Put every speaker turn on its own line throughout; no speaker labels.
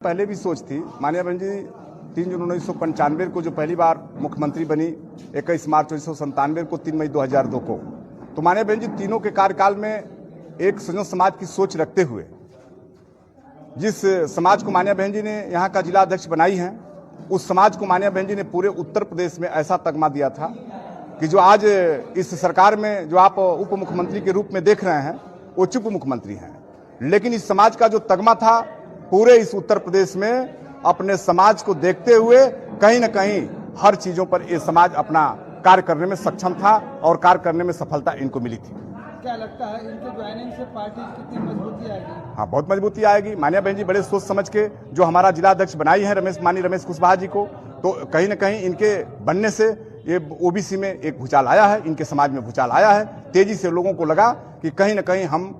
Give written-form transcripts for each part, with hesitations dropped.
पहले भी सोच थी। माननीय बहन जी 3 जून 1995 को जो पहली बार मुख्यमंत्री बनी, 21 मार्च 1997 को, 3 मई 2002 को, तो माननीय बहन जी तीनों के कार्यकाल में एक सज्जन समाज की सोच रखते हुए जिस समाज को माननीय बहन जी ने यहाँ का जिला अध्यक्ष बनाई है, उस समाज को माननीय बहन जी ने पूरे उत्तर प्रदेश में ऐसा तगमा दिया था कि जो आज इस सरकार में जो आप उप मुख्यमंत्री के रूप में देख रहे हैं वो चुप मुख्यमंत्री हैं, लेकिन इस समाज का जो तगमा था पूरे इस उत्तर प्रदेश में अपने समाज को देखते हुए कहीं न कहीं हर चीजों पर ये समाज अपना कार्य करने में सक्षम था और कार्य करने में सफलता इनको मिली थी।
क्या लगता है इनके ज्वाइनिंग से पार्टी कितनी मजबूती आएगी?
हाँ, बहुत मजबूती आएगी। माननीय बहन जी बड़े सोच समझ के जो हमारा जिला अध्यक्ष बनाई है माननीय रमेश कुशवाहा जी को, तो कहीं न कहीं इनके बनने से ये ओबीसी में एक भूचाल आया है, इनके समाज में भूचाल आया है। तेजी से लोगों को लगा कि कहीं न कहीं हम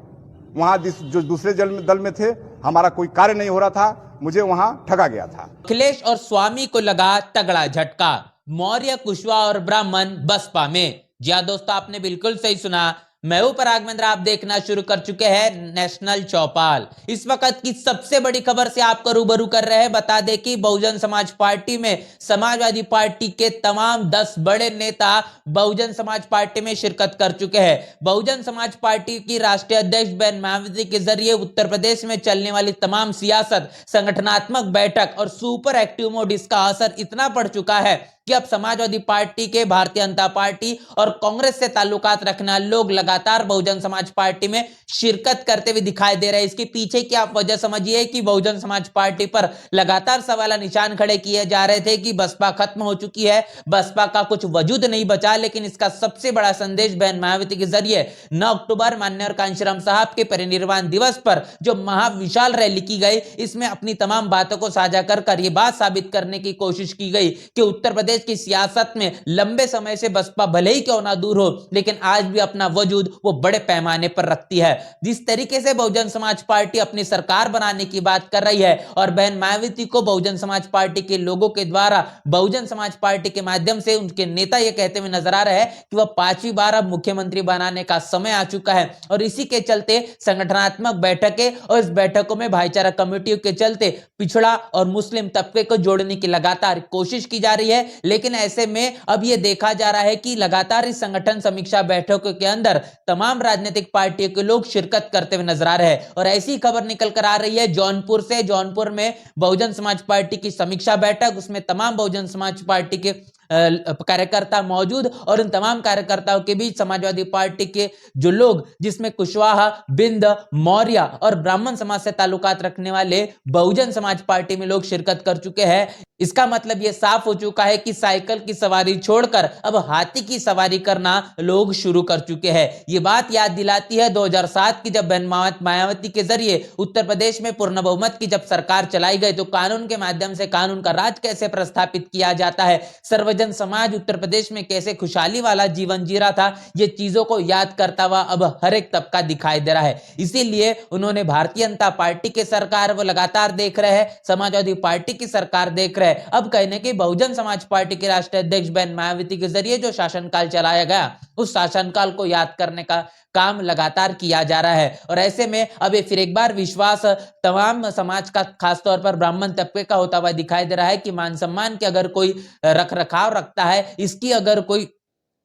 वहां जो दूसरे दल में थे, हमारा कोई कार्य नहीं हो रहा था, मुझे वहां ठगा गया था।
अखिलेश और स्वामी को लगा तगड़ा झटका, मौर्य, कुशवाहा और ब्राह्मण बसपा में। जी हां दोस्तों, आपने बिल्कुल सही सुना। मैं हूं पराग महेंद्र, आप देखना शुरू कर चुके हैं नेशनल चौपाल। इस वक्त की सबसे बड़ी खबर से आपको रूबरू कर रहे हैं। बता दें कि बहुजन समाज पार्टी में समाजवादी पार्टी के तमाम 10 बड़े नेता बहुजन समाज पार्टी में शिरकत कर चुके हैं। बहुजन समाज पार्टी की राष्ट्रीय अध्यक्ष बहन मायावती के जरिए उत्तर प्रदेश में चलने वाली तमाम सियासत, संगठनात्मक बैठक और सुपर एक्टिव मोड, इसका असर इतना पड़ चुका है कि अब समाजवादी पार्टी के, भारतीय जनता पार्टी और कांग्रेस से ताल्लुकात रखने वाले लोग लगातार बहुजन समाज पार्टी में शिरकत करते हुए दिखाई दे रहे हैं। इसके पीछे की आप वजह समझिए कि बहुजन समाज पार्टी पर लगातार सवाल निशान खड़े किए जा रहे थे कि बसपा खत्म हो चुकी है, बसपा का कुछ वजूद नहीं बचा। लेकिन इसका सबसे बड़ा संदेश बहन मायावती के जरिए 9 अक्टूबर माननीय कांशीराम साहब के परिनिर्वाण दिवस पर जो महाविशाल रैली की गई, इसमें अपनी तमाम बातों को साझा कर यह बात साबित करने की कोशिश की गई कि उत्तर प्रदेश की सियासत में लंबे समय से बसपा भले ही क्यों ना दूर हो, लेकिन आज भी अपना वजूद वो बड़े पैमाने पर रखती है। जिस तरीके से बहुजन समाज पार्टी अपनी सरकार बनाने की बात कर रही है और बहन मायावती को बहुजन समाज पार्टी के लोगों के द्वारा बहुजन समाज पार्टी के माध्यम से उनके नेता ये कहते हुए नजर आ रहे हैं कि वह 5वीं बार अब मुख्यमंत्री बनाने का समय आ चुका है। और इसी के चलते संगठनात्मक बैठकें और इस बैठकों में भाईचारा कमेटियों के चलते पिछड़ा और मुस्लिम तबके को जोड़ने की लगातार कोशिश की जा रही है। लेकिन ऐसे में अब यह देखा जा रहा है कि लगातार इस संगठन समीक्षा बैठकों के अंदर तमाम राजनीतिक पार्टियों के लोग शिरकत करते हुए नजर आ रहे हैं। और ऐसी खबर निकल कर आ रही है जौनपुर से। जौनपुर में बहुजन समाज पार्टी की समीक्षा बैठक, उसमें तमाम बहुजन समाज पार्टी के कार्यकर्ता मौजूद और उन तमाम कार्यकर्ताओं के बीच समाजवादी पार्टी के जो लोग, जिसमें कुशवाहा, बिंद, मौर्य और ब्राह्मण समाज से ताल्लुकात रखने वाले बहुजन समाज पार्टी में लोग शिरकत कर चुके हैं। इसका मतलब यह साफ हो चुका है कि साइकिल की सवारी छोड़कर अब हाथी की सवारी करना लोग शुरू कर चुके हैं। यह बात याद दिलाती है 2007 की, जब बहन मायावती के जरिए उत्तर प्रदेश में पूर्ण बहुमत की जब सरकार चलाई गई तो कानून के माध्यम से कानून का राज कैसे प्रस्थापित किया जाता है, सर्वजन समाज उत्तर प्रदेश में कैसे खुशहाली वाला जीवन जी रहा था, ये चीजों को याद करता हुआ अब हर एक तबका दिखाई दे रहा है। इसीलिए उन्होंने भारतीय जनता पार्टी की सरकार वो लगातार देख रहे हैं, समाजवादी पार्टी की सरकार देख रहे हैं। अब कहने की बहुजन समाज पार्टी के राष्ट्रीय अध्यक्ष बहन मायावती के जरिए जो शासनकाल चलाया गया, उस शासनकाल को याद करने का काम लगातार किया जा रहा है। और ऐसे में अब ये फिर एक बार विश्वास तमाम समाज का, खासतौर पर ब्राह्मण तबके का होता हुआ दिखाई दे रहा है कि मान सम्मान की अगर कोई रख रखाव रखता है, इसकी अगर कोई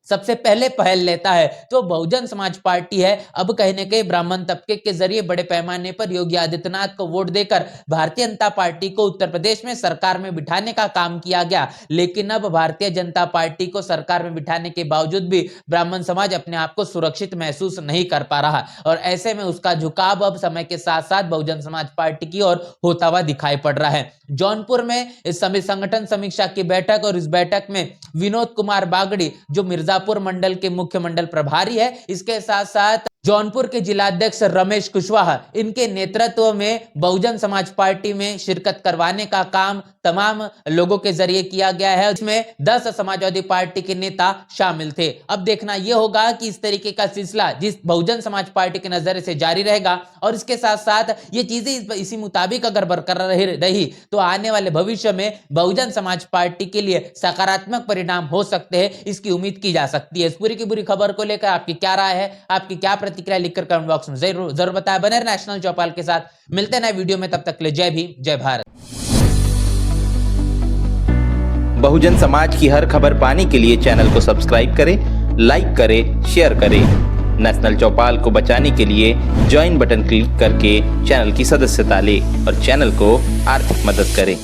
सबसे पहले पहल लेता है तो बहुजन समाज पार्टी है। अब कहने के ब्राह्मण तबके के जरिए बड़े पैमाने पर योगी आदित्यनाथ को वोट देकर भारतीय जनता पार्टी को उत्तर प्रदेश में सरकार में बिठाने का काम किया गया। लेकिन अब भारतीय जनता पार्टी को सरकार में बिठाने के बावजूद भी ब्राह्मण समाज अपने आप को सुरक्षित महसूस नहीं कर पा रहा और ऐसे में उसका झुकाव अब समय के साथ साथ बहुजन समाज पार्टी की ओर होता हुआ दिखाई पड़ रहा है। जौनपुर में इस समय संगठन समीक्षा की बैठक और इस बैठक में विनोद कुमार बागड़ी जो मिर्जापुर मंडल के मुख्य मंडल प्रभारी है, इसके साथ साथ जौनपुर के जिलाध्यक्ष रमेश कुशवाहा, इनके नेतृत्व में बहुजन समाज पार्टी में शिरकत करवाने का काम तमाम लोगों के जरिए किया गया है। उसमें 10 समाजवादी पार्टी के नेता शामिल थे। अब देखना यह होगा कि इस तरीके का सिलसिला जिस बहुजन समाज पार्टी के नजरिए से जारी रहेगा और इसके साथ साथ ये चीजें इसी मुताबिक अगर बरकरार रही तो आने वाले भविष्य में बहुजन समाज पार्टी के लिए सकारात्मक परिणाम हो सकते हैं, इसकी उम्मीद की जा सकती है। इस पूरी की पूरी खबर को लेकर आपकी क्या राय है, आपकी क्या प्रतिक्रिया लिखकर कमेंट बॉक्स में जरूर बताएं। बने रहे नेशनल चौपाल के साथ, मिलते हैं नए वीडियो में, तब तक के लिए जय भीम, जय भारत।
बहुजन समाज की हर खबर पाने के लिए चैनल को सब्सक्राइब करें, लाइक करें, शेयर करें। नेशनल चौपाल को बचाने के लिए ज्वाइन बटन क्लिक करके चैनल की सदस्यता लें और चैनल को आर्थिक मदद करें।